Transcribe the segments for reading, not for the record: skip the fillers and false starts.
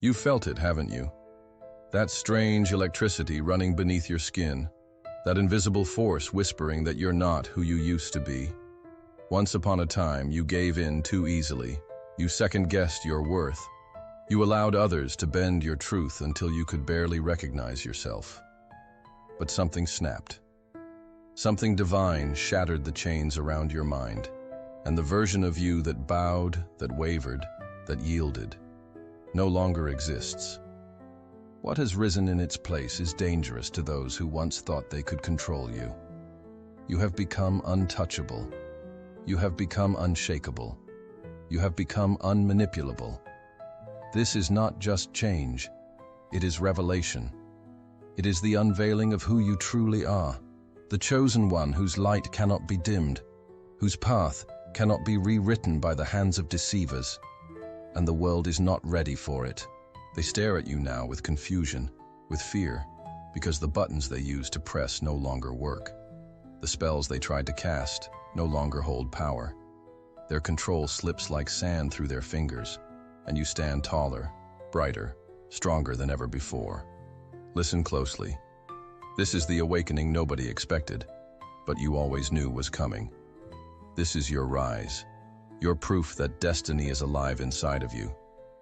You've felt it, haven't you? That strange electricity running beneath your skin, that invisible force whispering that you're not who you used to be. Once upon a time, you gave in too easily. You second-guessed your worth. You allowed others to bend your truth until you could barely recognize yourself. But something snapped. Something divine shattered the chains around your mind, and the version of you that bowed, that wavered, that yielded, no longer exists. What has risen in its place is dangerous to those who once thought they could control you. You have become untouchable. You have become unshakable. You have become unmanipulable. This is not just change, it is revelation. It is the unveiling of who you truly are, the chosen one whose light cannot be dimmed, whose path cannot be rewritten by the hands of deceivers. And the world is not ready for it. They stare at you now with confusion, with fear, because the buttons they used to press no longer work. The spells they tried to cast no longer hold power. Their control slips like sand through their fingers, and you stand taller, brighter, stronger than ever before. Listen closely. This is the awakening nobody expected, but you always knew was coming. This is your rise, your proof that destiny is alive inside of you,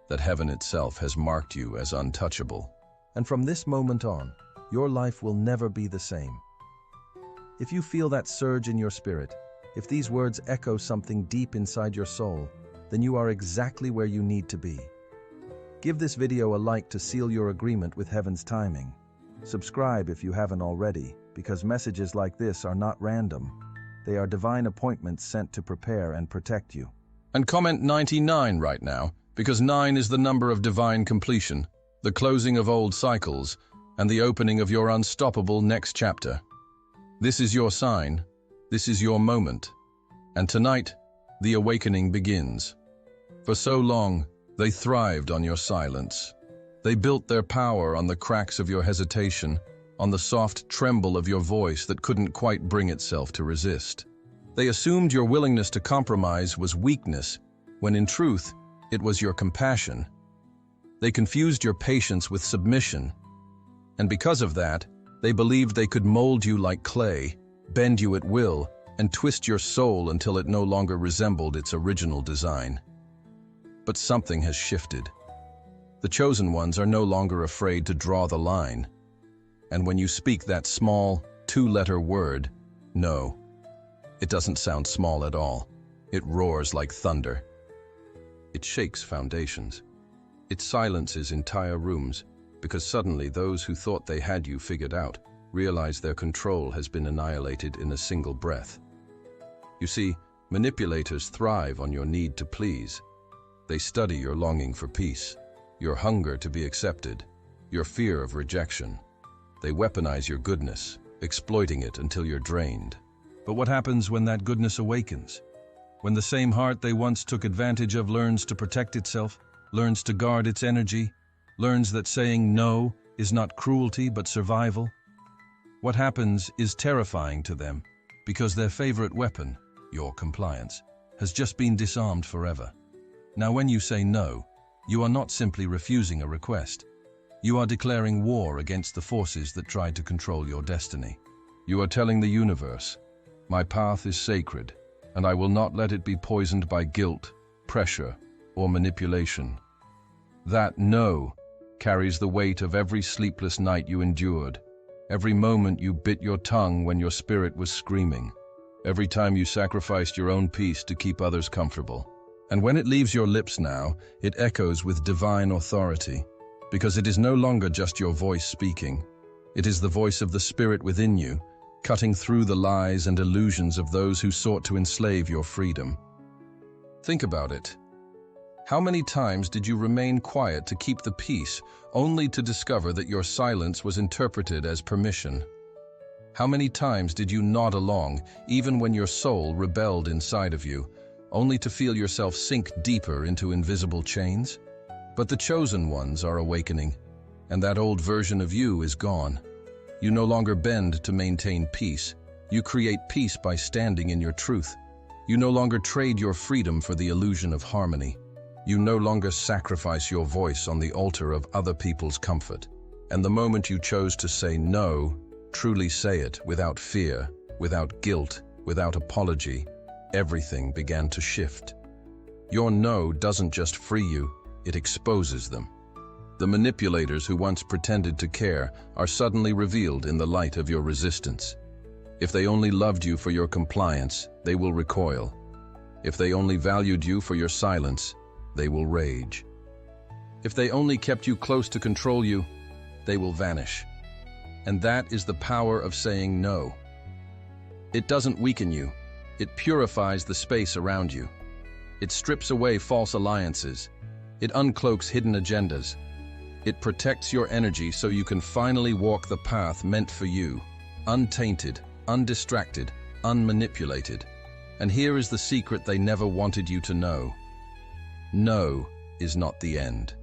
that heaven itself has marked you as untouchable. And from this moment on, your life will never be the same. If you feel that surge in your spirit, if these words echo something deep inside your soul, then you are exactly where you need to be. Give this video a like to seal your agreement with heaven's timing. Subscribe if you haven't already, because messages like this are not random. They are divine appointments sent to prepare and protect you. And comment 99 right now, because 9 is the number of divine completion, the closing of old cycles, and the opening of your unstoppable next chapter. This is your sign. This is your moment. And tonight, the awakening begins. For so long, they thrived on your silence. They built their power on the cracks of your hesitation, on the soft tremble of your voice that couldn't quite bring itself to resist. They assumed your willingness to compromise was weakness, when in truth, it was your compassion. They confused your patience with submission, and because of that, they believed they could mold you like clay, bend you at will, and twist your soul until it no longer resembled its original design. But something has shifted. The chosen ones are no longer afraid to draw the line. And when you speak that small, two-letter word, no, it doesn't sound small at all. It roars like thunder. It shakes foundations. It silences entire rooms, because suddenly those who thought they had you figured out realize their control has been annihilated in a single breath. You see, manipulators thrive on your need to please. They study your longing for peace, your hunger to be accepted, your fear of rejection. They weaponize your goodness, exploiting it until you're drained. But what happens when that goodness awakens? When the same heart they once took advantage of learns to protect itself, learns to guard its energy, learns that saying no is not cruelty but survival? What happens is terrifying to them, because their favorite weapon, your compliance, has just been disarmed forever. Now when you say no, you are not simply refusing a request. You are declaring war against the forces that tried to control your destiny. You are telling the universe, my path is sacred, and I will not let it be poisoned by guilt, pressure, or manipulation. That no carries the weight of every sleepless night you endured, every moment you bit your tongue when your spirit was screaming, every time you sacrificed your own peace to keep others comfortable. And when it leaves your lips now, it echoes with divine authority, because it is no longer just your voice speaking. It is the voice of the spirit within you, cutting through the lies and illusions of those who sought to enslave your freedom. Think about it. How many times did you remain quiet to keep the peace, only to discover that your silence was interpreted as permission? How many times did you nod along, even when your soul rebelled inside of you, only to feel yourself sink deeper into invisible chains? But the chosen ones are awakening, and that old version of you is gone. You no longer bend to maintain peace. You create peace by standing in your truth. You no longer trade your freedom for the illusion of harmony. You no longer sacrifice your voice on the altar of other people's comfort. And the moment you chose to say no, truly say it without fear, without guilt, without apology, everything began to shift. Your no doesn't just free you, it exposes them. The manipulators who once pretended to care are suddenly revealed in the light of your resistance. If they only loved you for your compliance, they will recoil. If they only valued you for your silence, they will rage. If they only kept you close to control you, they will vanish. And that is the power of saying no. It doesn't weaken you. It purifies the space around you. It strips away false alliances. It uncloaks hidden agendas. It protects your energy so you can finally walk the path meant for you, untainted, undistracted, unmanipulated. And here is the secret they never wanted you to know. No is not the end.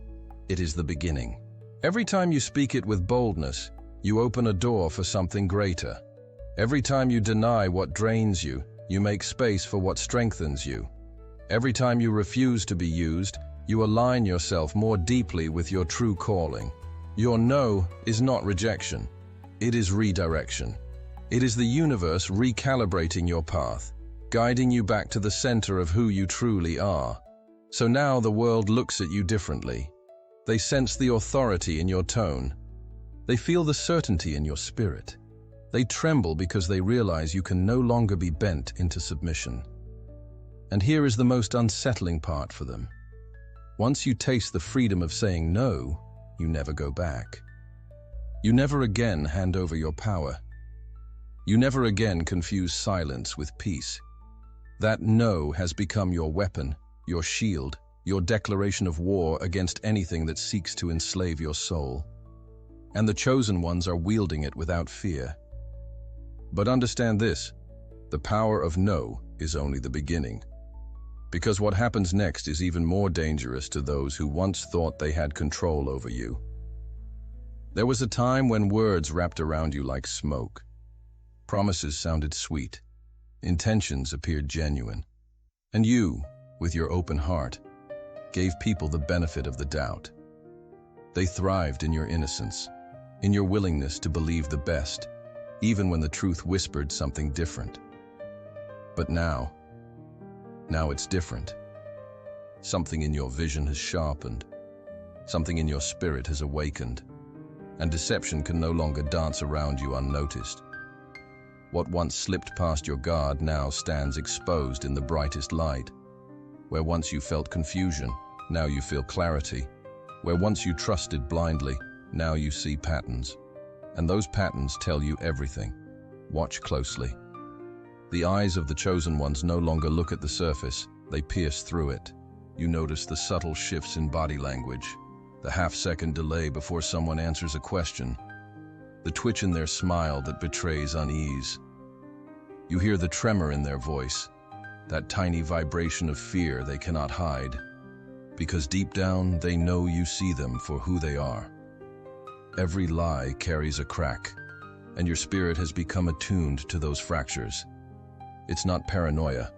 It is the beginning. Every time you speak it with boldness, you open a door for something greater. Every time you deny what drains you, you make space for what strengthens you. Every time you refuse to be used, you align yourself more deeply with your true calling. Your no is not rejection. It is redirection. It is the universe recalibrating your path, guiding you back to the center of who you truly are. So now the world looks at you differently. They sense the authority in your tone. They feel the certainty in your spirit. They tremble because they realize you can no longer be bent into submission. And here is the most unsettling part for them. Once you taste the freedom of saying no, you never go back. You never again hand over your power. You never again confuse silence with peace. That no has become your weapon, your shield, your declaration of war against anything that seeks to enslave your soul. And the chosen ones are wielding it without fear. But understand this, the power of no is only the beginning. Because what happens next is even more dangerous to those who once thought they had control over you. There was a time when words wrapped around you like smoke. Promises sounded sweet. Intentions appeared genuine. And you, with your open heart, gave people the benefit of the doubt. They thrived in your innocence, in your willingness to believe the best, even when the truth whispered something different. But now it's different. Something in your vision has sharpened. Something in your spirit has awakened. And deception can no longer dance around you unnoticed. What once slipped past your guard now stands exposed in the brightest light. Where once you felt confusion, now you feel clarity. Where once you trusted blindly, now you see patterns. And those patterns tell you everything. Watch closely. The eyes of the chosen ones no longer look at the surface, they pierce through it. You notice the subtle shifts in body language, the half-second delay before someone answers a question, the twitch in their smile that betrays unease. You hear the tremor in their voice, that tiny vibration of fear they cannot hide, because deep down they know you see them for who they are. Every lie carries a crack, and your spirit has become attuned to those fractures. It's not paranoia,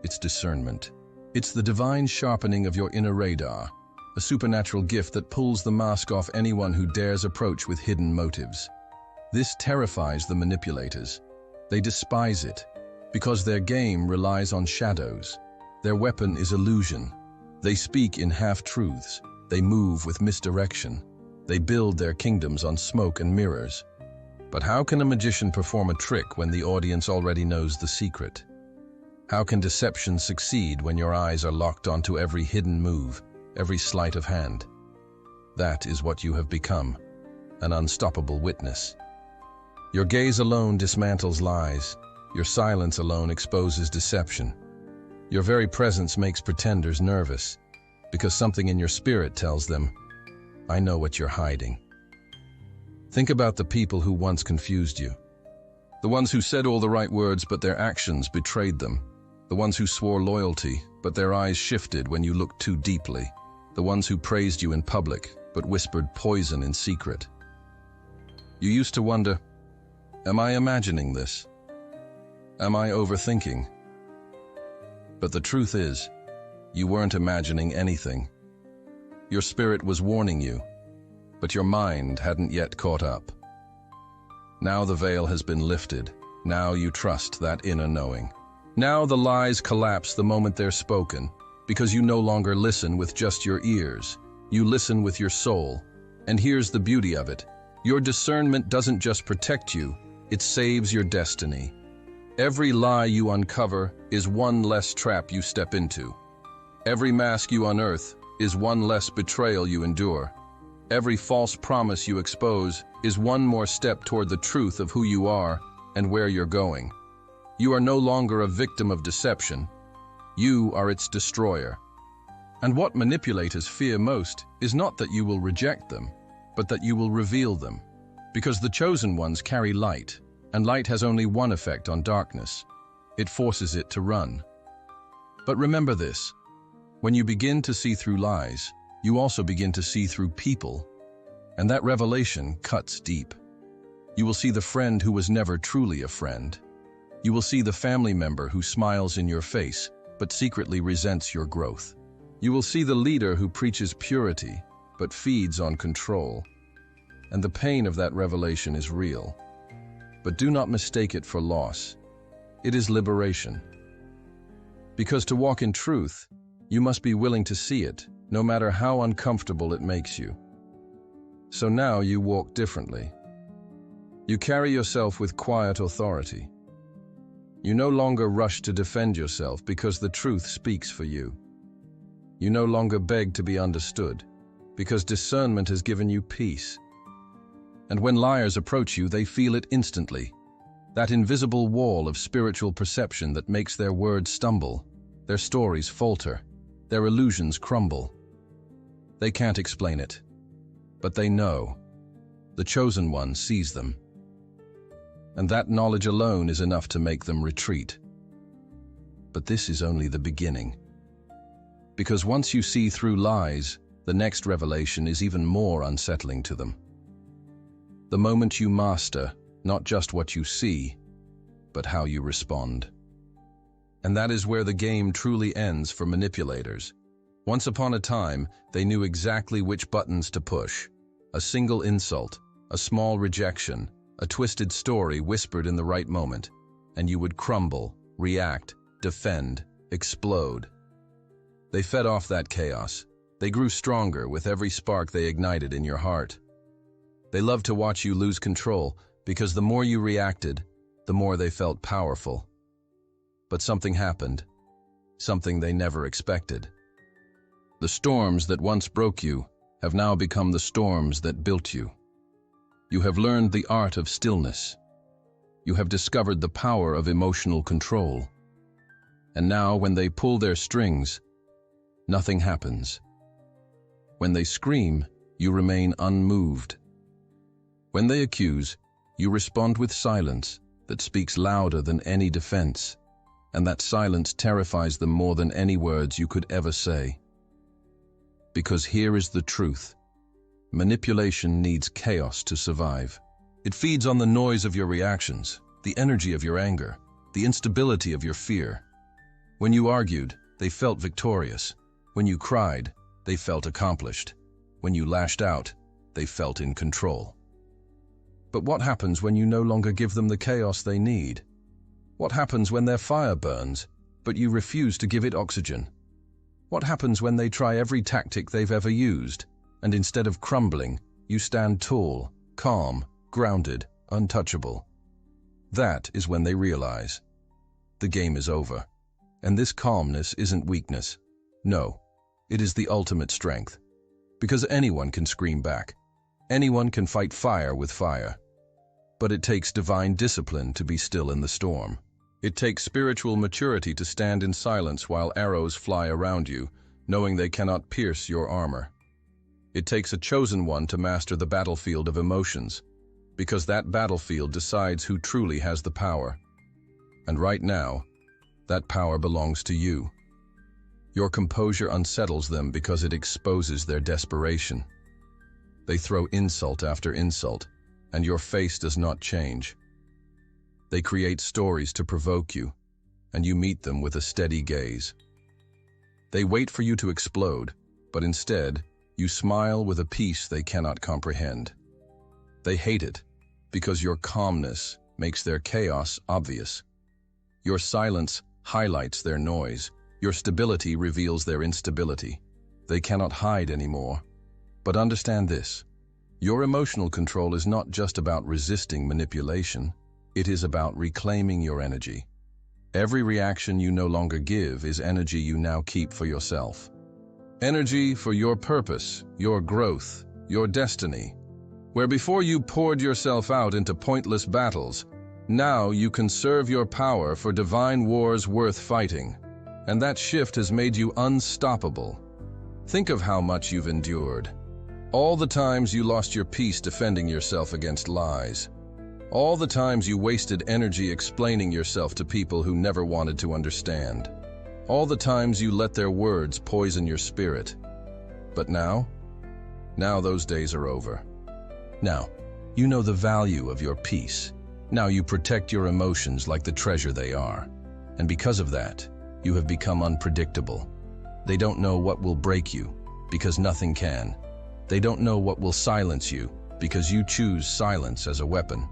it's discernment. It's the divine sharpening of your inner radar, a supernatural gift that pulls the mask off anyone who dares approach with hidden motives. This terrifies the manipulators. They despise it, because their game relies on shadows. Their weapon is illusion. They speak in half-truths. They move with misdirection. They build their kingdoms on smoke and mirrors. But how can a magician perform a trick when the audience already knows the secret? How can deception succeed when your eyes are locked onto every hidden move, every sleight of hand? That is what you have become, an unstoppable witness. Your gaze alone dismantles lies. Your silence alone exposes deception. Your very presence makes pretenders nervous, because something in your spirit tells them, I know what you're hiding. Think about the people who once confused you. The ones who said all the right words but their actions betrayed them. The ones who swore loyalty but their eyes shifted when you looked too deeply. The ones who praised you in public but whispered poison in secret. You used to wonder, am I imagining this? Am I overthinking? But the truth is, you weren't imagining anything. Your spirit was warning you, but your mind hadn't yet caught up. Now the veil has been lifted. Now you trust that inner knowing. Now the lies collapse the moment they're spoken, because you no longer listen with just your ears. You listen with your soul. And here's the beauty of it. Your discernment doesn't just protect you, it saves your destiny. Every lie you uncover is one less trap you step into. Every mask you unearth is one less betrayal you endure. Every false promise you expose is one more step toward the truth of who you are and where you're going. You are no longer a victim of deception. You are its destroyer. And what manipulators fear most is not that you will reject them, but that you will reveal them. Because the chosen ones carry light, and light has only one effect on darkness. It forces it to run. But remember this, when you begin to see through lies, you also begin to see through people, and that revelation cuts deep. You will see the friend who was never truly a friend. You will see the family member who smiles in your face, but secretly resents your growth. You will see the leader who preaches purity, but feeds on control. And the pain of that revelation is real. But do not mistake it for loss. It is liberation. Because to walk in truth, you must be willing to see it, no matter how uncomfortable it makes you. So now you walk differently. You carry yourself with quiet authority. You no longer rush to defend yourself because the truth speaks for you. You no longer beg to be understood, because discernment has given you peace. And when liars approach you, they feel it instantly. That invisible wall of spiritual perception that makes their words stumble, their stories falter, their illusions crumble. They can't explain it, but they know. The chosen one sees them. And that knowledge alone is enough to make them retreat. But this is only the beginning. Because once you see through lies, the next revelation is even more unsettling to them. The moment you master not just what you see, but how you respond. And that is where the game truly ends for manipulators. Once upon a time, they knew exactly which buttons to push. A single insult, a small rejection, a twisted story whispered in the right moment, and you would crumble, react, defend, explode. They fed off that chaos. They grew stronger with every spark they ignited in your heart. They loved to watch you lose control, because the more you reacted, the more they felt powerful. But something happened, something they never expected. The storms that once broke you have now become the storms that built you. You have learned the art of stillness. You have discovered the power of emotional control. And now, when they pull their strings, nothing happens. When they scream, you remain unmoved. When they accuse, you respond with silence that speaks louder than any defense, and that silence terrifies them more than any words you could ever say. Because here is the truth. Manipulation needs chaos to survive. It feeds on the noise of your reactions, the energy of your anger, the instability of your fear. When you argued, they felt victorious. When you cried, they felt accomplished. When you lashed out, they felt in control. But what happens when you no longer give them the chaos they need? What happens when their fire burns, but you refuse to give it oxygen? What happens when they try every tactic they've ever used, and instead of crumbling, you stand tall, calm, grounded, untouchable? That is when they realize the game is over. And this calmness isn't weakness. No, it is the ultimate strength. Because anyone can scream back. Anyone can fight fire with fire. But it takes divine discipline to be still in the storm. It takes spiritual maturity to stand in silence while arrows fly around you, knowing they cannot pierce your armor. It takes a chosen one to master the battlefield of emotions, because that battlefield decides who truly has the power. And right now, that power belongs to you. Your composure unsettles them because it exposes their desperation. They throw insult after insult, and your face does not change. They create stories to provoke you, and you meet them with a steady gaze. They wait for you to explode, but instead, you smile with a peace they cannot comprehend. They hate it because your calmness makes their chaos obvious. Your silence highlights their noise. Your stability reveals their instability. They cannot hide anymore. But understand this: your emotional control is not just about resisting manipulation. It is about reclaiming your energy. Every reaction you no longer give is energy you now keep for yourself. Energy for your purpose, your growth, your destiny. Where before you poured yourself out into pointless battles, now you conserve your power for divine wars worth fighting. And that shift has made you unstoppable. Think of how much you've endured. All the times you lost your peace defending yourself against lies. All the times you wasted energy explaining yourself to people who never wanted to understand. All the times you let their words poison your spirit. But now those days are over. Now, you know the value of your peace. Now you protect your emotions like the treasure they are. And because of that, you have become unpredictable. They don't know what will break you, because nothing can. They don't know what will silence you, because you choose silence as a weapon.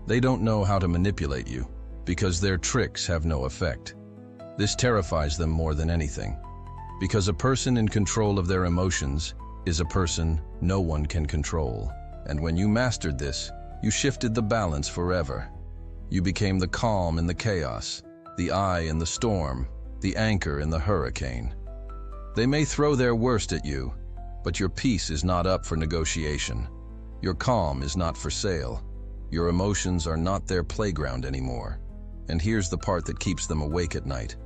They don't know how to manipulate you, because their tricks have no effect. This terrifies them more than anything, because a person in control of their emotions is a person no one can control. And when you mastered this, you shifted the balance forever. You became the calm in the chaos, the eye in the storm, the anchor in the hurricane. They may throw their worst at you, but your peace is not up for negotiation. Your calm is not for sale. Your emotions are not their playground anymore. And here's the part that keeps them awake at night.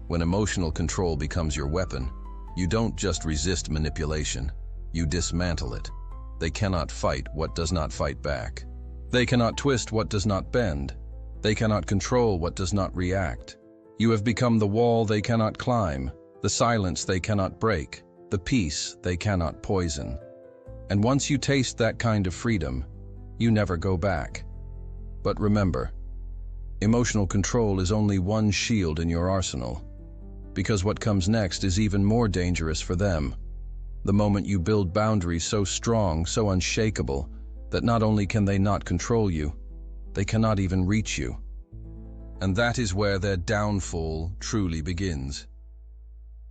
When emotional control becomes your weapon, you don't just resist manipulation, you dismantle it. They cannot fight what does not fight back. They cannot twist what does not bend. They cannot control what does not react. You have become the wall they cannot climb, the silence they cannot break, the peace they cannot poison. And once you taste that kind of freedom, you never go back. But remember, emotional control is only one shield in your arsenal, because what comes next is even more dangerous for them. The moment you build boundaries so strong, so unshakable, that not only can they not control you, they cannot even reach you. And that is where their downfall truly begins.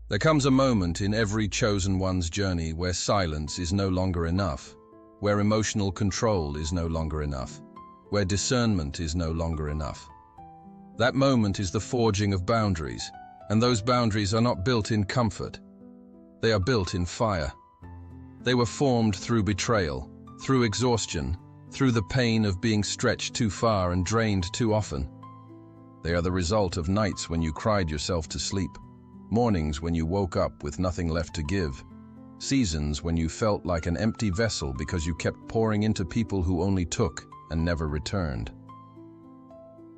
There comes a moment in every chosen one's journey where silence is no longer enough, where emotional control is no longer enough, where discernment is no longer enough. That moment is the forging of boundaries, and those boundaries are not built in comfort. They are built in fire. They were formed through betrayal, through exhaustion, through the pain of being stretched too far and drained too often. They are the result of nights when you cried yourself to sleep, mornings when you woke up with nothing left to give, seasons when you felt like an empty vessel because you kept pouring into people who only took and never returned.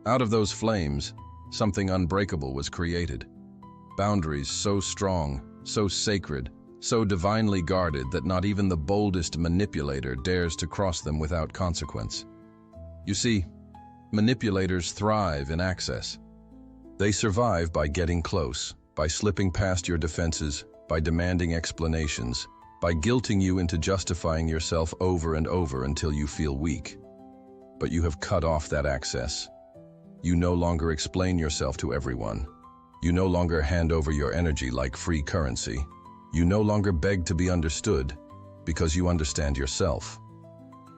Out of those flames, something unbreakable was created. Boundaries so strong, so sacred, so divinely guarded that not even the boldest manipulator dares to cross them without consequence. You see, manipulators thrive in access. They survive by getting close, by slipping past your defenses, by demanding explanations, by guilting you into justifying yourself over and over until you feel weak. But you have cut off that access. You no longer explain yourself to everyone. You no longer hand over your energy like free currency. You no longer beg to be understood because you understand yourself.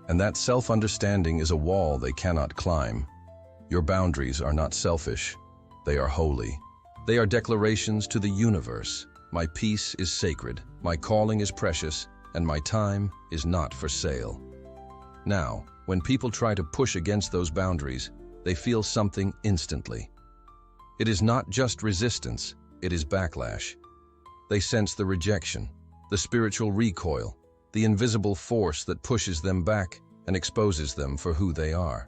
And that self-understanding is a wall they cannot climb. Your boundaries are not selfish. They are holy. They are declarations to the universe. My peace is sacred, my calling is precious, and my time is not for sale. Now, when people try to push against those boundaries, they feel something instantly. It is not just resistance, it is backlash. They sense the rejection, the spiritual recoil, the invisible force that pushes them back and exposes them for who they are.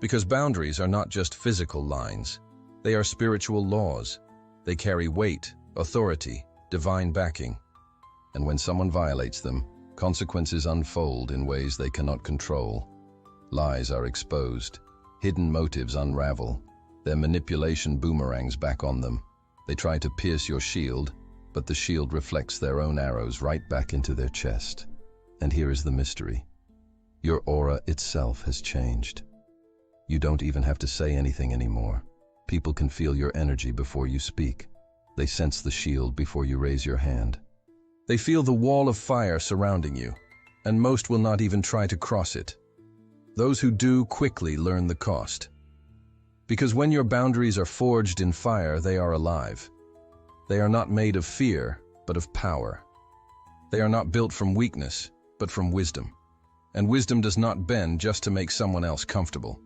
Because boundaries are not just physical lines, they are spiritual laws. They carry weight, authority, divine backing. And when someone violates them, consequences unfold in ways they cannot control. Lies are exposed, hidden motives unravel, their manipulation boomerangs back on them. They try to pierce your shield, but the shield reflects their own arrows right back into their chest. And here is the mystery. Your aura itself has changed. You don't even have to say anything anymore. People can feel your energy before you speak. They sense the shield before you raise your hand. They feel the wall of fire surrounding you, and most will not even try to cross it. Those who do quickly learn the cost. Because when your boundaries are forged in fire, they are alive. They are not made of fear, but of power. They are not built from weakness, but from wisdom. And wisdom does not bend just to make someone else comfortable.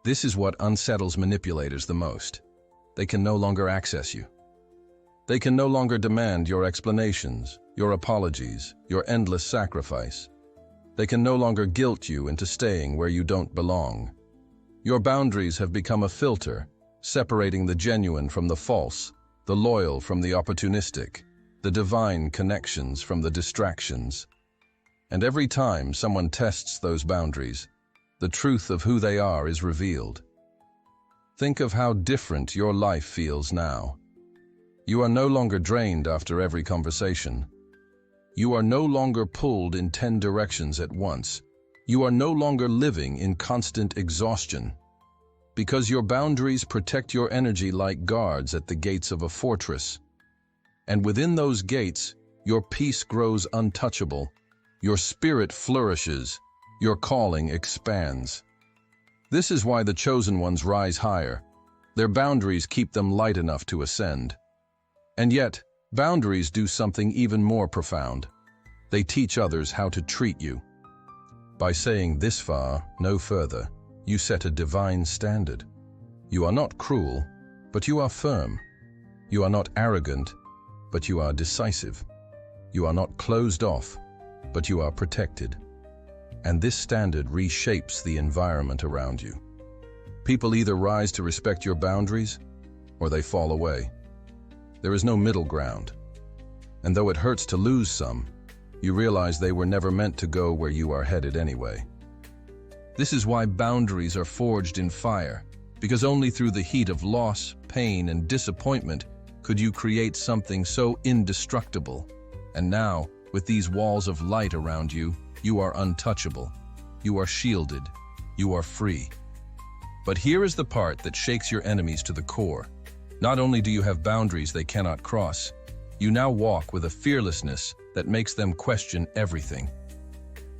This is what unsettles manipulators the most. They can no longer access you. They can no longer demand your explanations, your apologies, your endless sacrifice. They can no longer guilt you into staying where you don't belong. Your boundaries have become a filter, separating the genuine from the false, the loyal from the opportunistic, the divine connections from the distractions. And every time someone tests those boundaries, the truth of who they are is revealed. Think of how different your life feels now. You are no longer drained after every conversation. You are no longer pulled in 10 directions at once. You are no longer living in constant exhaustion. Because your boundaries protect your energy like guards at the gates of a fortress. And within those gates, your peace grows untouchable. Your spirit flourishes. Your calling expands. This is why the chosen ones rise higher. Their boundaries keep them light enough to ascend. And yet, boundaries do something even more profound. They teach others how to treat you. By saying this far, no further, you set a divine standard. You are not cruel, but you are firm. You are not arrogant, but you are decisive. You are not closed off, but you are protected. And this standard reshapes the environment around you. People either rise to respect your boundaries, or they fall away. There is no middle ground. And though it hurts to lose some, you realize they were never meant to go where you are headed anyway. This is why boundaries are forged in fire, because only through the heat of loss, pain, and disappointment could you create something so indestructible. And now, with these walls of light around you, you are untouchable. You are shielded. You are free. But here is the part that shakes your enemies to the core. Not only do you have boundaries they cannot cross, you now walk with a fearlessness that makes them question everything.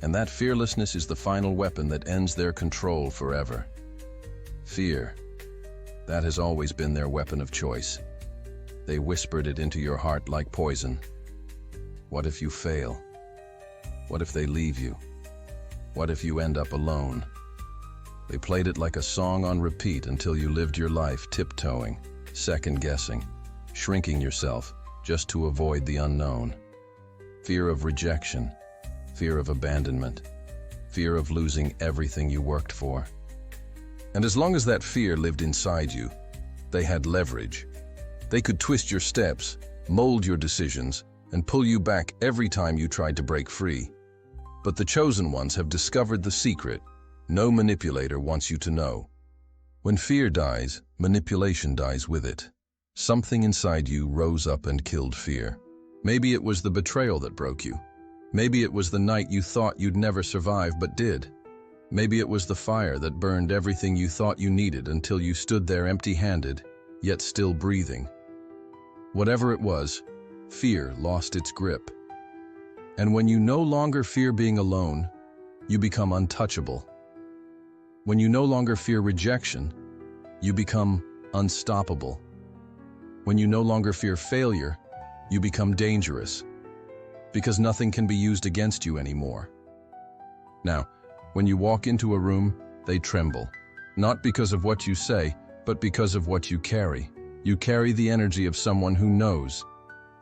And that fearlessness is the final weapon that ends their control forever. Fear. That has always been their weapon of choice. They whispered it into your heart like poison. What if you fail? What if they leave you? What if you end up alone? They played it like a song on repeat until you lived your life tiptoeing, second-guessing, shrinking yourself just to avoid the unknown. Fear of rejection, fear of abandonment, fear of losing everything you worked for. And as long as that fear lived inside you, they had leverage. They could twist your steps, mold your decisions, and pull you back every time you tried to break free. But the chosen ones have discovered the secret no manipulator wants you to know. When fear dies, manipulation dies with it. Something inside you rose up and killed fear. Maybe it was the betrayal that broke you. Maybe it was the night you thought you'd never survive but did. Maybe it was the fire that burned everything you thought you needed until you stood there empty-handed, yet still breathing. Whatever it was, fear lost its grip. And when you no longer fear being alone, you become untouchable. When you no longer fear rejection, you become unstoppable. When you no longer fear failure, you become dangerous, because nothing can be used against you anymore. Now, when you walk into a room, they tremble, not because of what you say, but because of what you carry. You carry the energy of someone who knows,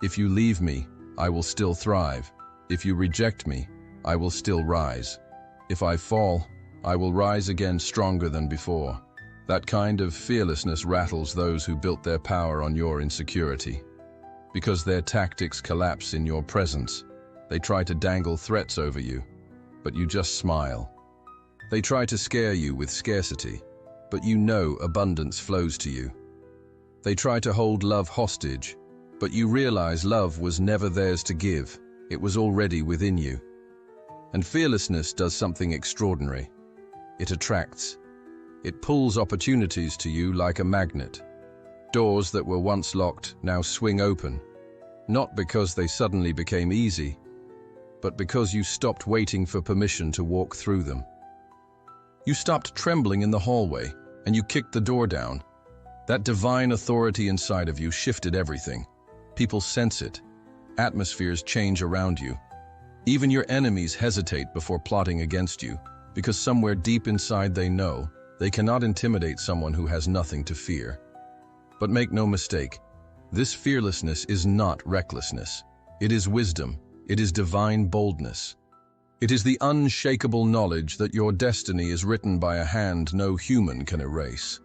if you leave me, I will still thrive. If you reject me, I will still rise. If I fall, I will rise again stronger than before. That kind of fearlessness rattles those who built their power on your insecurity. Because their tactics collapse in your presence, they try to dangle threats over you, but you just smile. They try to scare you with scarcity, but you know abundance flows to you. They try to hold love hostage, But you realize love was never theirs to give. It was already within you. And fearlessness does something extraordinary. It attracts. It pulls opportunities to you like a magnet. Doors that were once locked now swing open, not because they suddenly became easy, but because you stopped waiting for permission to walk through them. You stopped trembling in the hallway, and you kicked the door down. That divine authority inside of you shifted everything. People sense it. Atmospheres change around you. Even your enemies hesitate before plotting against you, because somewhere deep inside they know they cannot intimidate someone who has nothing to fear. But make no mistake, this fearlessness is not recklessness. It is wisdom. It is divine boldness. It is the unshakable knowledge that your destiny is written by a hand no human can erase.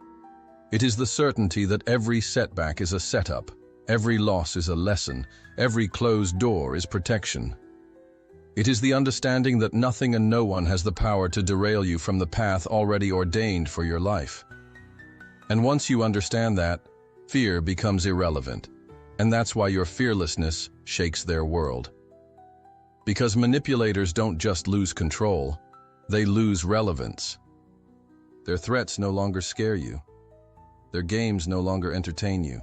It is the certainty that every setback is a setup, every loss is a lesson, every closed door is protection. It is the understanding that nothing and no one has the power to derail you from the path already ordained for your life. And once you understand that, fear becomes irrelevant. And that's why your fearlessness shakes their world. Because manipulators don't just lose control, they lose relevance. Their threats no longer scare you. Their games no longer entertain you.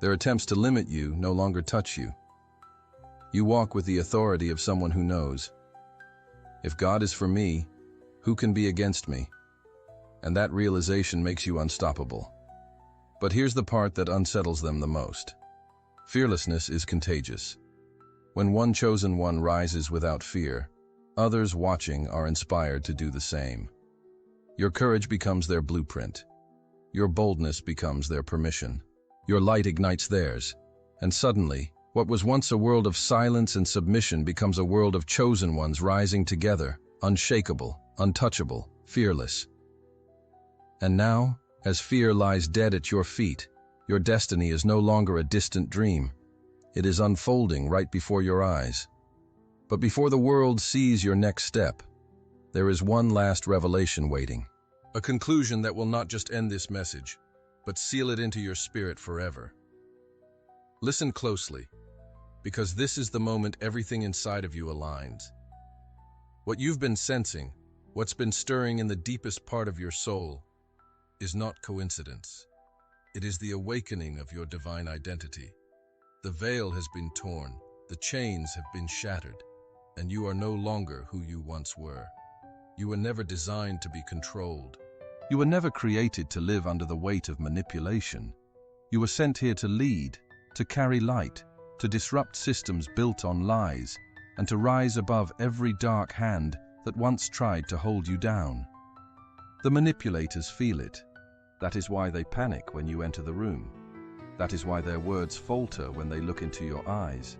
Their attempts to limit you no longer touch you. You walk with the authority of someone who knows. If God is for me, who can be against me? And that realization makes you unstoppable. But here's the part that unsettles them the most. Fearlessness is contagious. When one chosen one rises without fear, others watching are inspired to do the same. Your courage becomes their blueprint. Your boldness becomes their permission. Your light ignites theirs. And suddenly, what was once a world of silence and submission becomes a world of chosen ones rising together, unshakable, untouchable, fearless. And now, as fear lies dead at your feet, your destiny is no longer a distant dream. It is unfolding right before your eyes. But before the world sees your next step, there is one last revelation waiting. A conclusion that will not just end this message, but seal it into your spirit forever. Listen closely, because this is the moment everything inside of you aligns. What you've been sensing, what's been stirring in the deepest part of your soul, is not coincidence. It is the awakening of your divine identity. The veil has been torn, the chains have been shattered, and you are no longer who you once were. You were never designed to be controlled. You were never created to live under the weight of manipulation. You were sent here to lead, to carry light, to disrupt systems built on lies, and to rise above every dark hand that once tried to hold you down. The manipulators feel it. That is why they panic when you enter the room. That is why their words falter when they look into your eyes.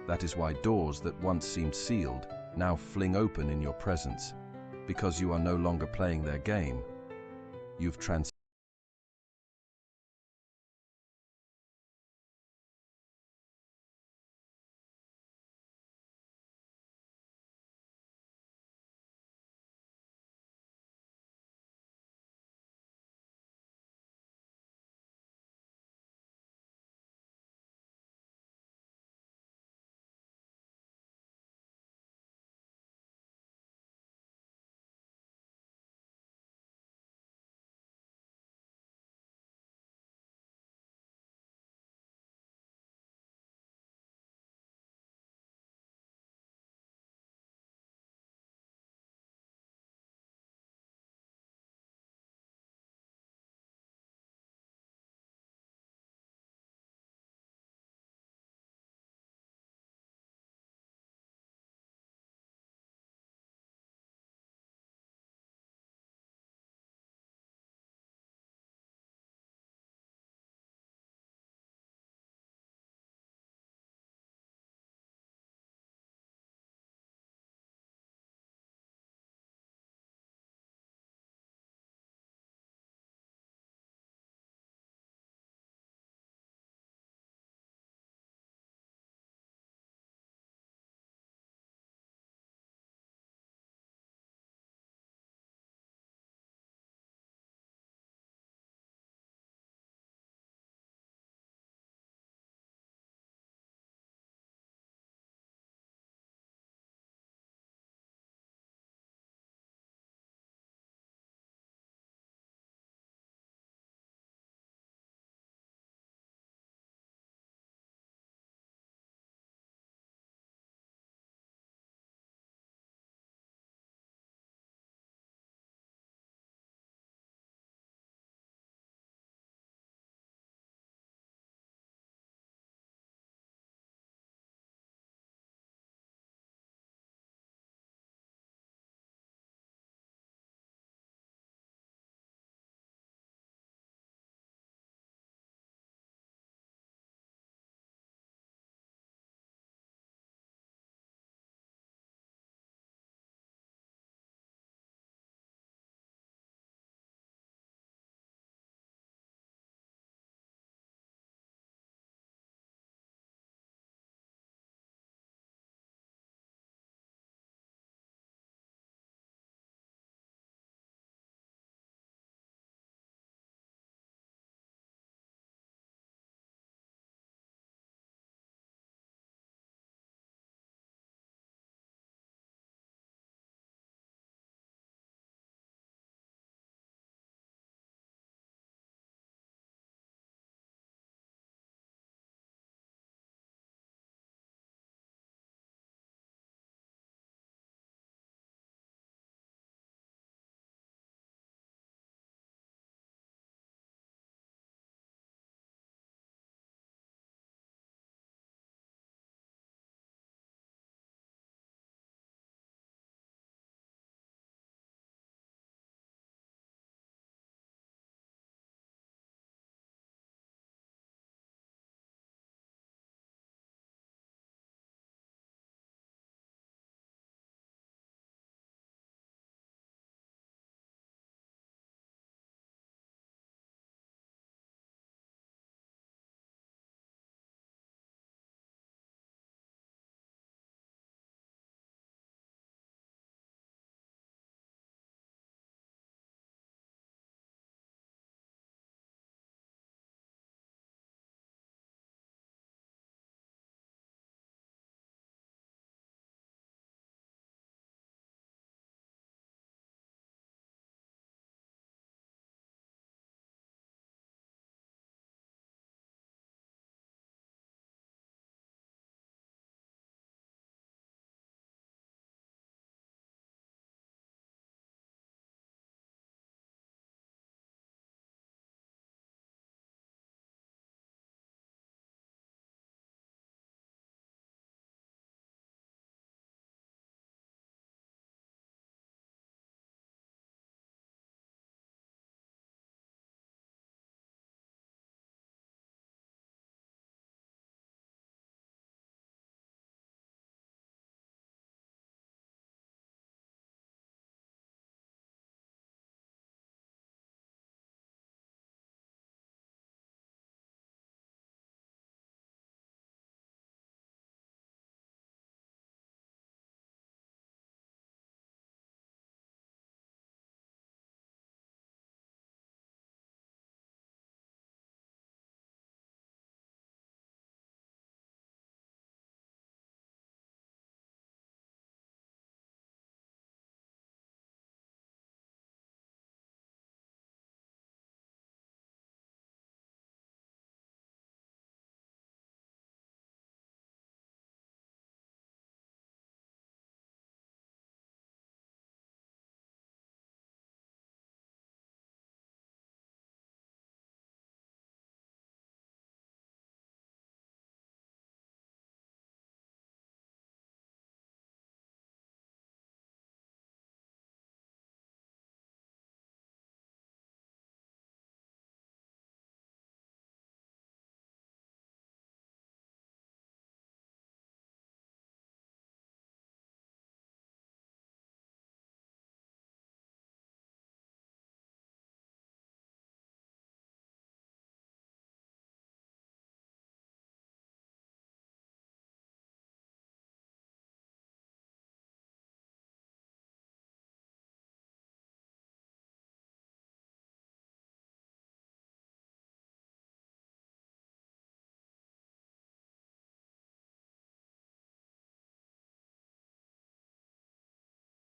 That is why doors that once seemed sealed now fling open in your presence. Because you are no longer playing their game. You've transcended.